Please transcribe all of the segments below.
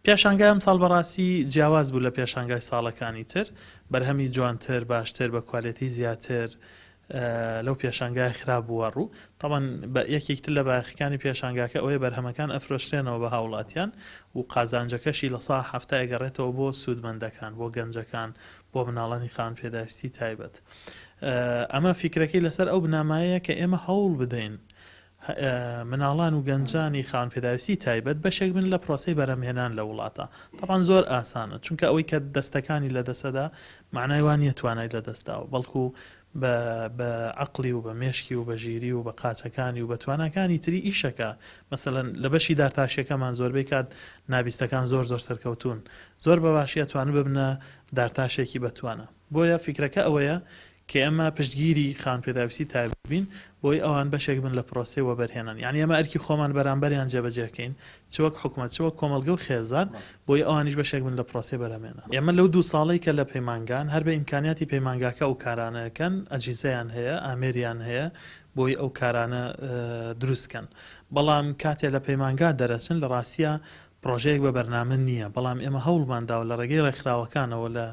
پێشانگای ئەم ساڵ بەڕاستی جیاواز بوو لە پێشانگای ساڵەکانی تر، بەرهەمی جوانتر باشتر بە کوالەتی زیاتر لەو پێشانگای خراپ بووە ڕوو. تاوان بە یەکێکتر لە باخەکانی پێشانگاکە ئەوەیە بەرهەمەکان ئەفرۆشتێنەوە بە هاوڵاتیان و قازانجەکەشی لە سا هەفتە ئەگەڕێتەوە بۆ سوودمەندەکان، بۆ گەنجەکان، بۆ مناڵانی خاوەن پێداویستی تایبەت. ئەمە فیکرەکەی لەسەر ئەو بنامایە کە ئێمە هەوڵ بدەین مناڵان و گەنجانی خاوەن پێداویستی تایبەت بەشێک بن لە پرۆسەی بەرهەمهێنان لە وڵاتە. تاوان زۆر ئاسانە، چونکە ئەوەی کە دەستەکانی لە دەسەدا معنای وان نیە توانای لە دەستداوە، بەڵکو بە عقلی و بە مێشکی و بە ژیری و بە قاچەکانی و بە توانەکانی تری ئیشەکە. مەسەڵەن لە بەشی دارتاشیەکەمان زۆربەی کات نابیستەکان زۆر سەرکەوتون، زۆر بە باشی ئەتوانن ببنە دارتاشێکی بەتوانە. بۆیە فیکرەکە ئەوەیە کە ئەمە پشتگیری خاوەن پێداویستی تایبین بۆی ئەوان بەشێک بن لە پرۆسەی وەبەرهێنان. یعنی ئەمە ئەرکی خۆمان بەرامبەریان جێبەجێکەین، چوەک حکوومەت چوەک کۆمەلگە و خێزان، بۆی ئەوانیش بەشێک بن لە پرۆسەی بەرهەمهێنان. ئێمە لەو 2 ساڵەی کە لە پەیمانگان هەر بە ئیمکانیاتی پەیمانگاکە ئەو کارانەکەن ئەجیزەیان هەیە، ئامێریان هەیە بۆی ئەو کارانە دروستکەن. بەڵام کاتێ لە پەیمانگا دەرەچن لە ڕاستیە پرۆژەیەک بە بەرنامە نییە، بەڵام ئێمە هەوڵمانداوە لە ڕێگەی ڕێکخراوەکانەوە لە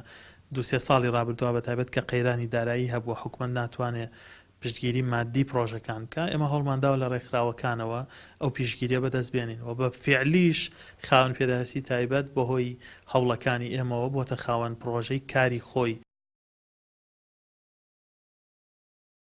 2-3 ساڵی ڕابردووە بەتایبەت کە قەیرانی دارایی هەبووە حکوومەت ناتوانێت پشتگیری مادی پرۆژەکان بکە، ئێمە هەوڵمانداوە لە ڕێکخراوەکانەوە ئەو پیشگیریە بەدەست بێنین و بە فعلیش خاوەن پێداویستی تایبەت بەهۆی هەوڵەکانی ئێمەوە بۆتە خاوەن پرۆژەی کاری خۆی